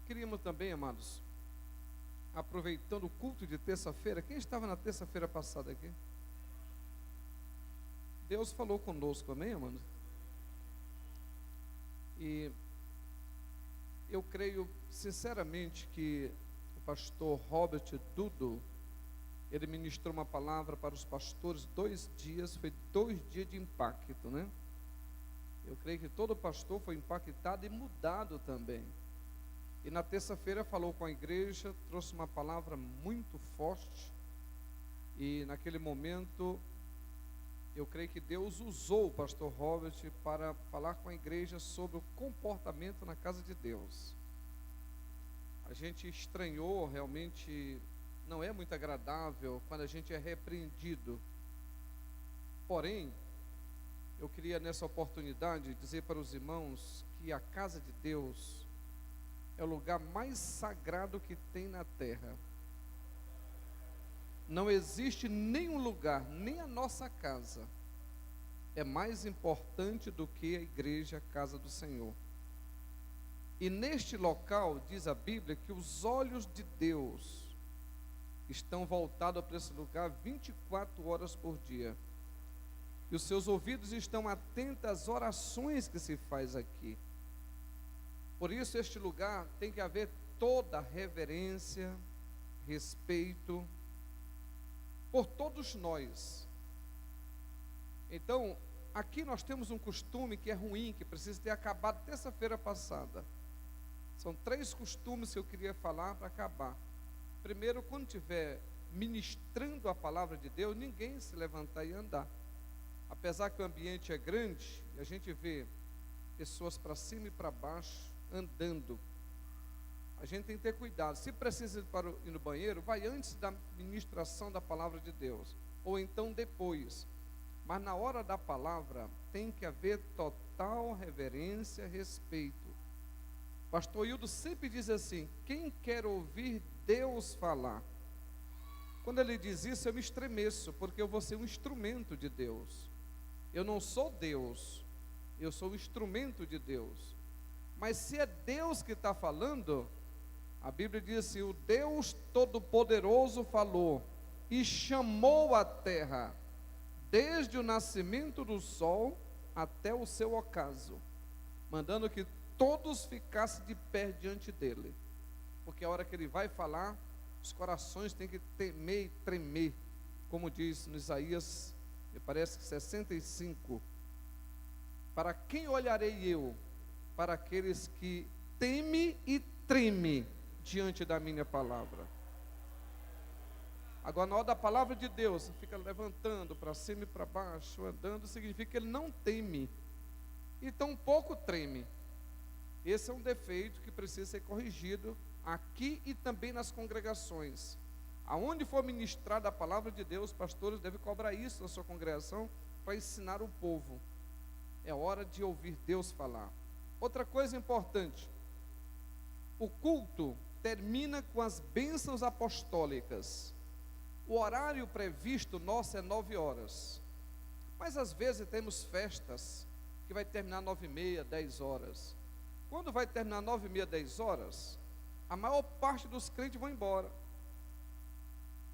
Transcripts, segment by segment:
queríamos também, amados, aproveitando o culto de terça-feira, quem estava na terça-feira passada aqui? Deus falou conosco, amém, amados? E eu creio sinceramente que o pastor Robert Dudo, ele ministrou uma palavra para os pastores 2 dias, foi 2 dias de impacto, né? Eu creio que todo pastor foi impactado e mudado também. E na terça-feira falou com a igreja, trouxe uma palavra muito forte. E naquele momento, eu creio que Deus usou o pastor Robert para falar com a igreja sobre o comportamento na casa de Deus. A gente estranhou, realmente não é muito agradável quando a gente é repreendido. Porém, eu queria nessa oportunidade dizer para os irmãos que a casa de Deus é o lugar mais sagrado que tem na terra. Não existe nenhum lugar, nem a nossa casa, é mais importante do que a igreja, a casa do Senhor. E neste local, diz a Bíblia, que os olhos de Deus estão voltados para esse lugar 24 horas por dia. E os seus ouvidos estão atentos às orações que se faz aqui. Por isso este lugar tem que haver toda reverência, respeito por todos nós. Então, aqui nós temos um costume que é ruim, que precisa ter acabado terça-feira passada. São 3 costumes que eu queria falar para acabar. Primeiro, quando estiver ministrando a palavra de Deus, ninguém se levantar e andar. Apesar que o ambiente é grande, a gente vê pessoas para cima e para baixo andando. A gente tem que ter cuidado. Se precisa ir no banheiro, vai antes da ministração da palavra de Deus, ou então depois. Mas na hora da palavra tem que haver total reverência, respeito. Pastor Hildo sempre diz assim: quem quer ouvir Deus falar? Quando ele diz isso, eu me estremeço, porque eu vou ser um instrumento de Deus. Eu não sou Deus, eu sou um instrumento de Deus. Mas se é Deus que está falando, a Bíblia diz assim: o Deus Todo-Poderoso falou e chamou a terra, desde o nascimento do sol até o seu ocaso, mandando que todos ficassem de pé diante dele, porque a hora que ele vai falar, os corações têm que temer e tremer, como diz no Isaías, me parece que 65, para quem olharei eu? Para aqueles que temem e tremem diante da minha palavra. Agora, na hora da palavra de Deus, você fica levantando para cima e para baixo, andando, significa que ele não teme, e tão pouco treme. Esse é um defeito que precisa ser corrigido aqui e também nas congregações. Aonde for ministrada a palavra de Deus, pastores devem cobrar isso na sua congregação para ensinar o povo. É hora de ouvir Deus falar. Outra coisa importante: o culto termina com as bênçãos apostólicas. O horário previsto nosso é 9 horas. Mas às vezes temos festas que vai terminar 9h30, 10 horas. Quando vai terminar 9h30, 10 horas, a maior parte dos crentes vão embora.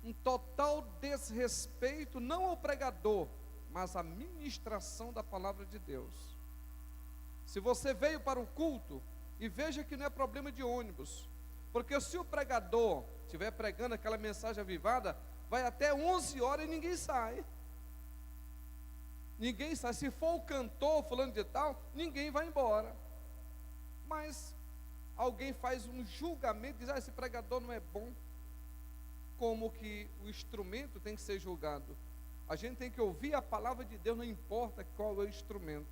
Um total desrespeito, não ao pregador, mas à ministração da palavra de Deus. Se você veio para o culto, e veja que não é problema de ônibus, porque se o pregador estiver pregando aquela mensagem avivada, vai até 11 horas e ninguém sai. Ninguém sai. Se for o cantor fulano de tal, ninguém vai embora. Mas alguém faz um julgamento, diz: esse pregador não é bom. Como que o instrumento tem que ser julgado? A gente tem que ouvir a palavra de Deus, não importa qual é o instrumento.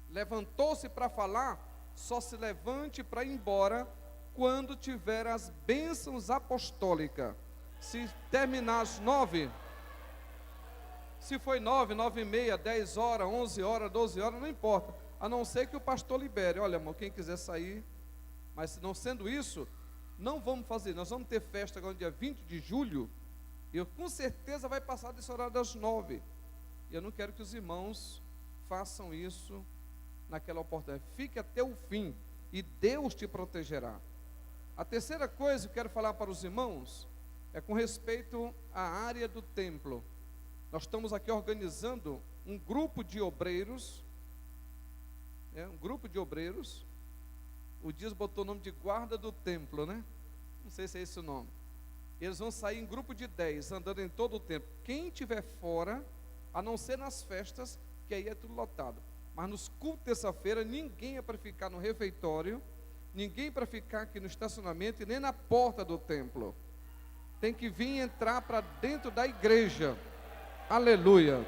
Levantou-se para falar, só se levante para ir embora quando tiver as bênçãos apostólicas. Se terminar às 9, se foi 9, 9h30, 10 horas, 11 horas, 12 horas, não importa, a não ser que o pastor libere. Olha, irmão, quem quiser sair, mas não sendo isso, não vamos fazer. Nós vamos ter festa agora no dia 20 de julho, e eu com certeza vai passar desse horário das 9, e eu não quero que os irmãos façam isso naquela oportunidade. Fique até o fim, e Deus te protegerá. A terceira coisa que eu quero falar para os irmãos é com respeito à área do templo. Nós estamos aqui organizando um grupo de obreiros, O Dias botou o nome de guarda do templo, né? Não sei se é esse o nome. Eles vão sair em grupo de 10, andando em todo o templo. Quem estiver fora, a não ser nas festas, que aí é tudo lotado. Mas nos cultos de terça-feira, ninguém é para ficar no refeitório, ninguém para ficar aqui no estacionamento e nem na porta do templo. Tem que vir entrar para dentro da igreja. Aleluia.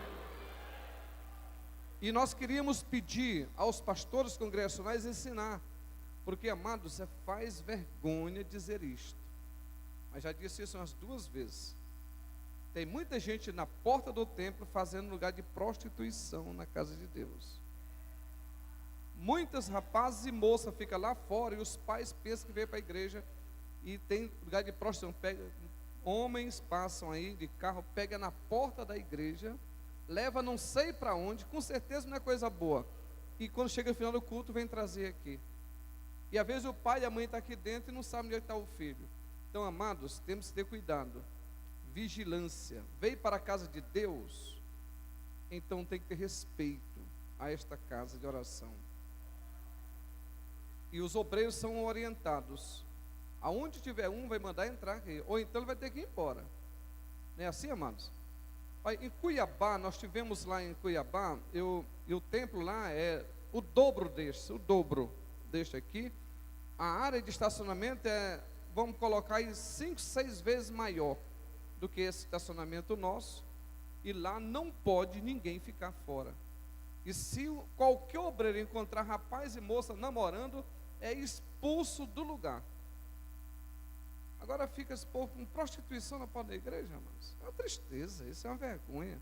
E nós queríamos pedir aos pastores congregacionais ensinar, porque, amados, faz vergonha dizer isto, mas já disse isso umas 2 vezes. Tem muita gente na porta do templo fazendo lugar de prostituição na casa de Deus. Muitos rapazes e moças ficam lá fora e os pais pensam que veio para a igreja e tem lugar de prostituição. Homens passam aí de carro, pega na porta da igreja, leva não sei para onde, com certeza não é coisa boa. E quando chega no final do culto, vem trazer aqui. E às vezes o pai e a mãe estão aqui dentro e não sabem onde está o filho. Então, amados, temos que ter cuidado. Vigilância. Veio para a casa de Deus, então tem que ter respeito a esta casa de oração. E os obreiros são orientados. Aonde tiver um, vai mandar entrar aqui, ou então ele vai ter que ir embora. Não é assim, amados? Em Cuiabá, nós tivemos lá em Cuiabá, e o templo lá é o dobro deste aqui. A área de estacionamento vamos colocar aí 5, 6 vezes maior do que esse estacionamento nosso, e lá não pode ninguém ficar fora. E se qualquer obreiro encontrar rapaz e moça namorando, é expulso do lugar. Agora fica esse povo com prostituição na porta da igreja, irmãos. É uma tristeza, isso é uma vergonha.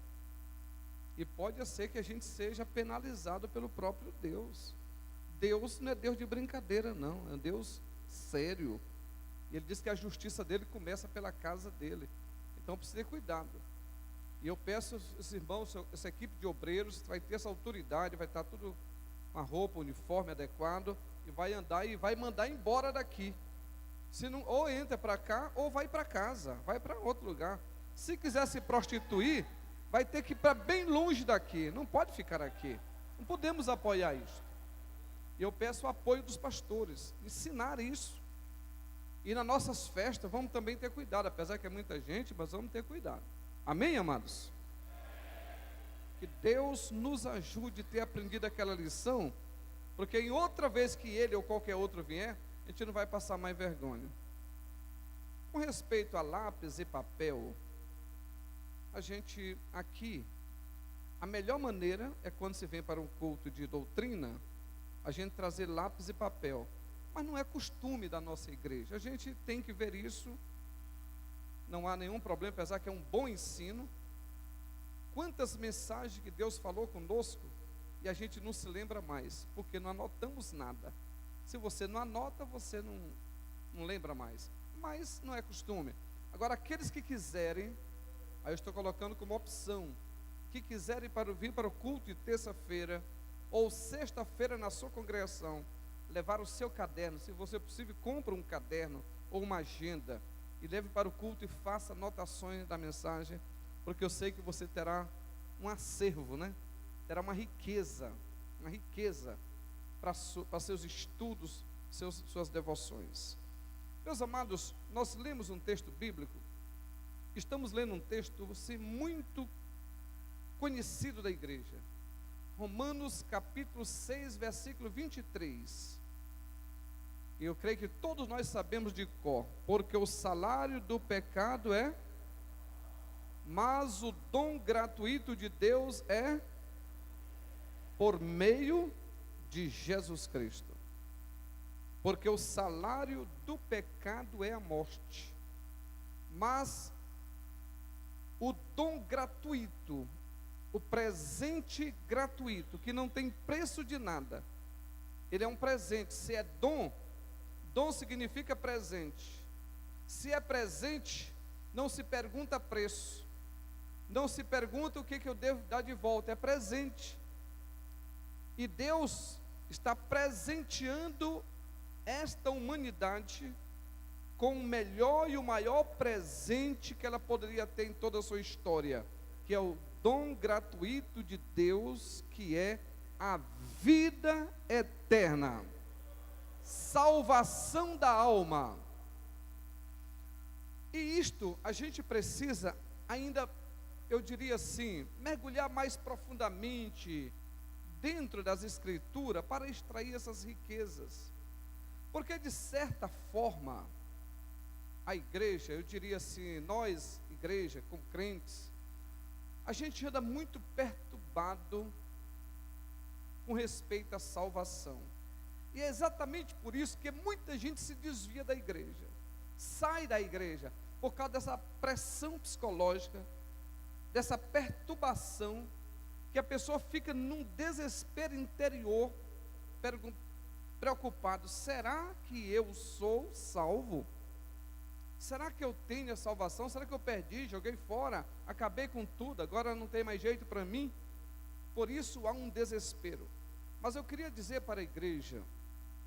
E pode ser que a gente seja penalizado pelo próprio Deus. Deus não é Deus de brincadeira, não, é um Deus sério. E ele diz que a justiça dele começa pela casa dele. Então precisa ter cuidado. E eu peço aos irmãos, essa equipe de obreiros vai ter essa autoridade, vai estar tudo com a roupa, uniforme adequado, e vai andar e vai mandar embora daqui. Se não, ou entra para cá, ou vai para casa, vai para outro lugar. Se quiser se prostituir, vai ter que ir para bem longe daqui, não pode ficar aqui. Não podemos apoiar isso. E eu peço o apoio dos pastores, ensinar isso. E nas nossas festas, vamos também ter cuidado, apesar que é muita gente, mas vamos ter cuidado. Amém, amados? Que Deus nos ajude a ter aprendido aquela lição, porque em outra vez que ele ou qualquer outro vier, a gente não vai passar mais vergonha. Com respeito a lápis e papel, a gente aqui, a melhor maneira é quando se vem para um culto de doutrina, a gente trazer lápis e papel. Mas não é costume da nossa igreja. A gente tem que ver isso. Não há nenhum problema, apesar que é um bom ensino. Quantas mensagens que Deus falou conosco e a gente não se lembra mais, porque não anotamos nada. Se você não anota, você não lembra mais. Mas não é costume. Agora, aqueles que quiserem, aí eu estou colocando como opção, que quiserem vir para o culto de terça-feira ou sexta-feira na sua congregação, levar o seu caderno, se você possível, compre um caderno ou uma agenda e leve para o culto e faça anotações da mensagem, porque eu sei que você terá um acervo, né? Terá uma riqueza para seus estudos, suas devoções. Meus amados, nós lemos um texto bíblico, estamos lendo um texto assim, muito conhecido da igreja, Romanos capítulo 6, versículo 23. E eu creio que todos nós sabemos de cor, porque o salário do pecado é, mas o dom gratuito de Deus é por meio de Jesus Cristo. Porque o salário do pecado é a morte, mas o dom gratuito, o presente gratuito, que não tem preço de nada, ele é um presente. Se é dom, dom significa presente. Se é presente, não se pergunta preço, não se pergunta o que eu devo dar de volta, é presente. E Deus está presenteando esta humanidade com o melhor e o maior presente que ela poderia ter em toda a sua história, que é o dom gratuito de Deus, que é a vida eterna, salvação da alma. E isto a gente precisa ainda, eu diria assim, mergulhar mais profundamente dentro das Escrituras para extrair essas riquezas. Porque de certa forma, a igreja, eu diria assim, nós, igreja, como crentes, a gente anda muito perturbado com respeito à salvação. E é exatamente por isso que muita gente se desvia da igreja, sai da igreja, por causa dessa pressão psicológica, dessa perturbação, que a pessoa fica num desespero interior, preocupado: será que eu sou salvo? Será que eu tenho a salvação? Será que eu perdi, joguei fora, acabei com tudo, agora não tem mais jeito para mim? Por isso há um desespero. Mas eu queria dizer para a igreja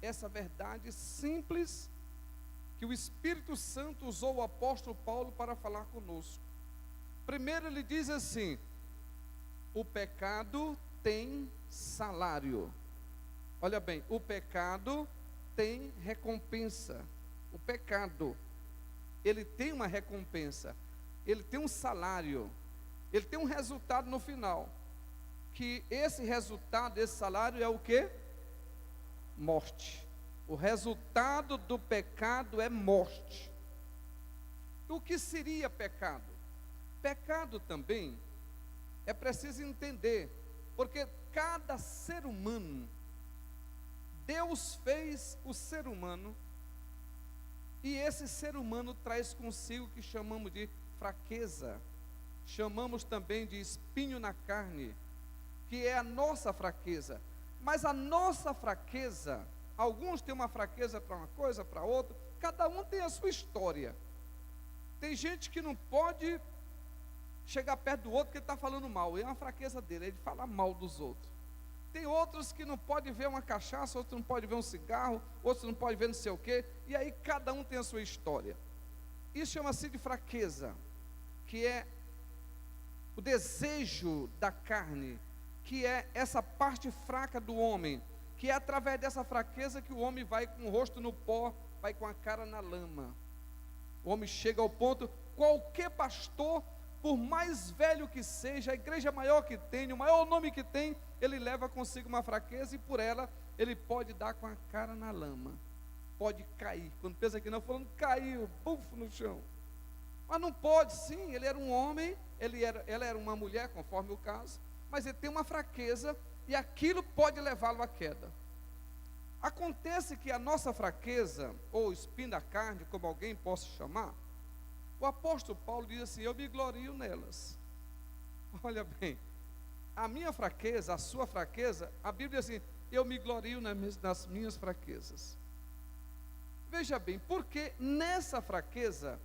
essa verdade simples, que o Espírito Santo usou o apóstolo Paulo para falar conosco. Primeiro ele diz assim: o pecado tem salário. Olha bem, o pecado tem recompensa. O pecado, ele tem uma recompensa, ele tem um salário, ele tem um resultado no final, que esse resultado, esse salário é o quê? Morte. O resultado do pecado é morte. O que seria pecado? Pecado também é preciso entender, porque cada ser humano, Deus fez o ser humano, e esse ser humano traz consigo o que chamamos de fraqueza, chamamos também de espinho na carne, que é a nossa fraqueza. Mas a nossa fraqueza, alguns têm uma fraqueza para uma coisa, para outra, cada um tem a sua história. Tem gente que não pode chegar perto do outro porque ele está falando mal, é uma fraqueza dele, ele fala mal dos outros. Tem outros que não podem ver uma cachaça, outros não podem ver um cigarro, outros não podem ver não sei o quê, e aí cada um tem a sua história. Isso chama-se de fraqueza, que é o desejo da carne, que é essa parte fraca do homem, que é através dessa fraqueza que o homem vai com o rosto no pó, vai com a cara na lama. O homem chega ao ponto, qualquer pastor, por mais velho que seja, a igreja maior que tem, o maior nome que tem, ele leva consigo uma fraqueza, e por ela, ele pode dar com a cara na lama, pode cair. Quando pensa que não, falando, caiu, bufo no chão. Mas não pode, sim, ele era um homem, ela era uma mulher, conforme o caso, mas ele tem uma fraqueza, e aquilo pode levá-lo à queda. Acontece que a nossa fraqueza, ou espinho da carne, como alguém possa chamar, o apóstolo Paulo diz assim: eu me glorio nelas. Olha bem, a minha fraqueza, a sua fraqueza, a Bíblia diz assim: eu me glorio nas minhas fraquezas. Veja bem, porque nessa fraqueza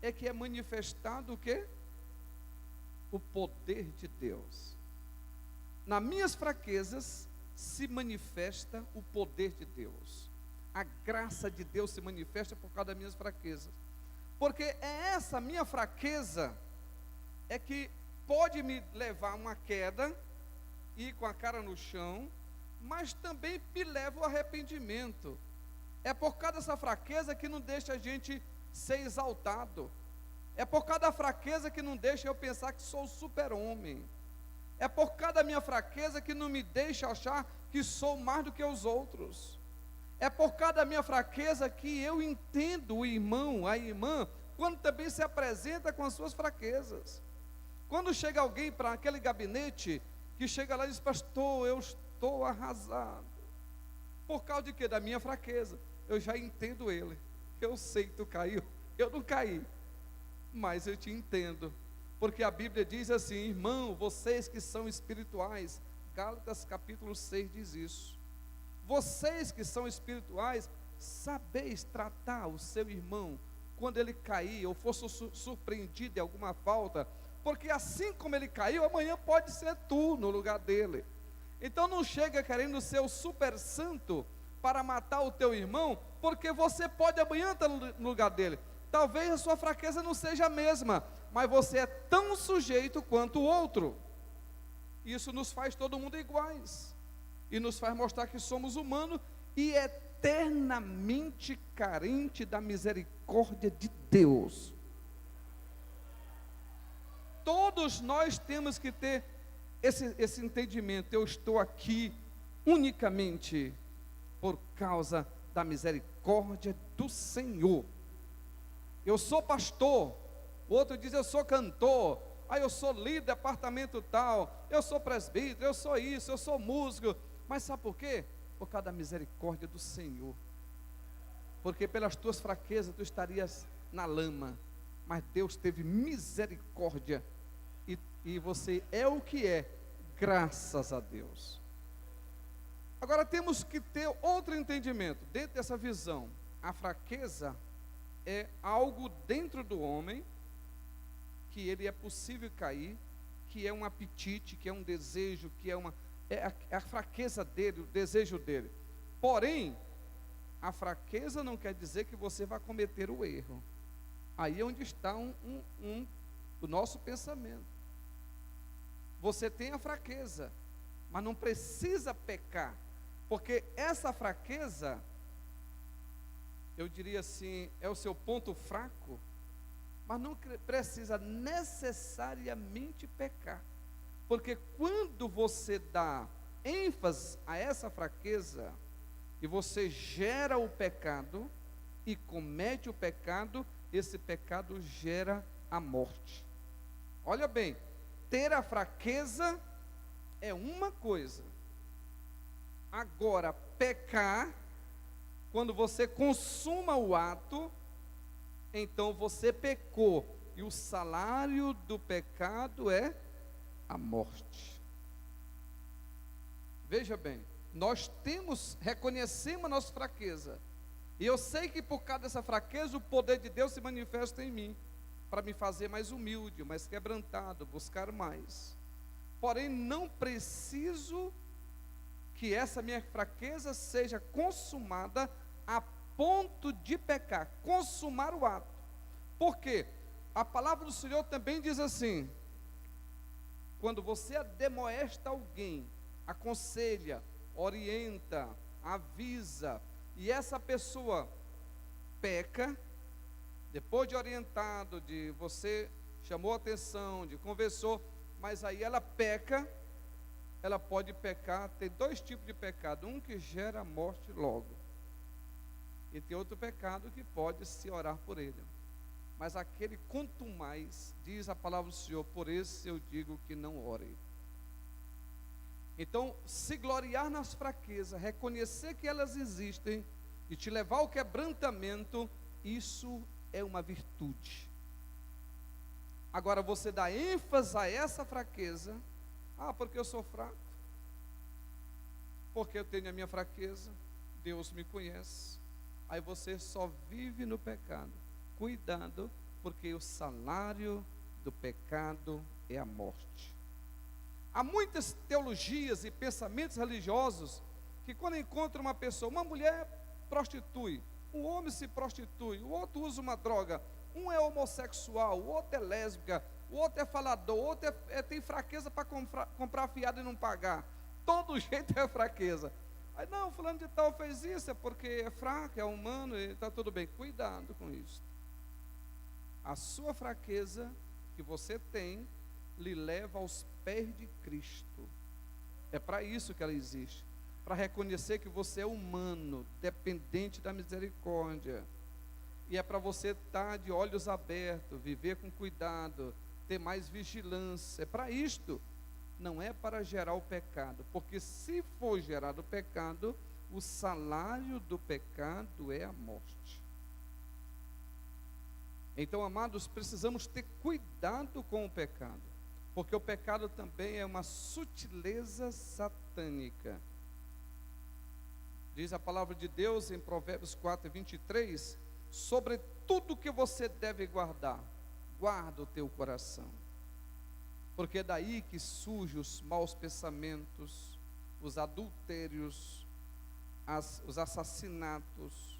é que é manifestado o quê? O poder de Deus. Nas minhas fraquezas se manifesta o poder de Deus. A graça de Deus se manifesta por causa das minhas fraquezas. Porque é essa minha fraqueza é que pode me levar a uma queda, ir com a cara no chão, mas também me leva ao arrependimento. É por causa dessa fraqueza que não deixa a gente ser exaltado. É por causa da fraqueza que não deixa eu pensar que sou super-homem. É por causa da minha fraqueza que não me deixa achar que sou mais do que os outros. É por causa da minha fraqueza que eu entendo o irmão, a irmã, quando também se apresenta com as suas fraquezas. Quando chega alguém para aquele gabinete, que chega lá e diz: pastor, eu estou arrasado. Por causa de quê? Da minha fraqueza. Eu já entendo ele. Eu sei que tu caiu. Eu não caí, mas eu te entendo. Porque a Bíblia diz assim: irmão, vocês que são espirituais, Gálatas capítulo 6 diz isso. Vocês que são espirituais, sabeis tratar o seu irmão quando ele cair ou for surpreendido em alguma falta, porque assim como ele caiu, amanhã pode ser tu no lugar dele. Então não chega querendo ser o super santo para matar o teu irmão, porque você pode amanhã estar no lugar dele. Talvez a sua fraqueza não seja a mesma, mas você é tão sujeito quanto o outro. Isso nos faz todo mundo iguais, e nos faz mostrar que somos humanos e eternamente carente da misericórdia de Deus. Todos nós temos que ter esse entendimento. Eu estou aqui unicamente por causa da misericórdia do Senhor. Eu sou pastor, o outro diz eu sou cantor, eu sou líder de departamento tal, eu sou presbítero, eu sou isso, eu sou músico. Mas sabe por quê? Por causa da misericórdia do Senhor. Porque pelas tuas fraquezas tu estarias na lama, mas Deus teve misericórdia, e você é o que é, graças a Deus. Agora temos que ter outro entendimento, dentro dessa visão. A fraqueza é algo dentro do homem, que ele é possível cair, que é um apetite, que é um desejo, que é a fraqueza dele, o desejo dele. Porém, a fraqueza não quer dizer que você vai cometer o erro. Aí é onde está o nosso pensamento. Você tem a fraqueza, mas não precisa pecar, porque essa fraqueza, eu diria assim, é o seu ponto fraco, mas não precisa necessariamente pecar, porque quando você dá ênfase a essa fraqueza, e você gera o pecado, e comete o pecado, esse pecado gera a morte. Olha bem, ter a fraqueza é uma coisa, agora pecar, quando você consuma o ato, então você pecou, e o salário do pecado é a morte. Veja bem, nós reconhecemos a nossa fraqueza, e eu sei que por causa dessa fraqueza, o poder de Deus se manifesta em mim, para me fazer mais humilde, mais quebrantado, buscar mais. Porém, não preciso que essa minha fraqueza seja consumada a ponto de pecar, consumar o ato. Por quê? A palavra do Senhor também diz assim: quando você admoesta alguém, aconselha, orienta, avisa, e essa pessoa peca, depois de orientado, de você chamou atenção, de conversou, mas aí ela peca, ela pode pecar. Tem dois tipos de pecado, um que gera a morte logo, e tem outro pecado que pode se orar por ele, mas aquele quanto mais, diz a palavra do Senhor, por esse eu digo que não ore. Então, se gloriar nas fraquezas, reconhecer que elas existem, e te levar ao quebrantamento, isso é uma virtude. Agora, você dá ênfase a essa fraqueza, porque eu sou fraco, porque eu tenho a minha fraqueza, Deus me conhece, aí você só vive no pecado. Cuidado, porque o salário do pecado é a morte. Há muitas teologias e pensamentos religiosos que quando encontram uma pessoa, uma mulher prostitui, um homem se prostitui, o outro usa uma droga, um é homossexual, o outro é lésbica, o outro é falador, o outro tem fraqueza para comprar fiado e não pagar. Todo jeito é fraqueza. Aí não, fulano de tal fez isso, é porque é fraco, é humano, e está tudo bem. Cuidado com isso. A sua fraqueza que você tem lhe leva aos pés de Cristo. É para isso que ela existe, para reconhecer que você é humano, dependente da misericórdia, e é para você estar de olhos abertos, viver com cuidado, ter mais vigilância. É para isto, não é para gerar o pecado, porque se for gerado o pecado, o salário do pecado é a morte. Então, amados, precisamos ter cuidado com o pecado, porque o pecado também é uma sutileza satânica. Diz a palavra de Deus em Provérbios 4:23, sobre tudo que você deve guardar, guarda o teu coração, porque é daí que surgem os maus pensamentos, os adultérios, os assassinatos,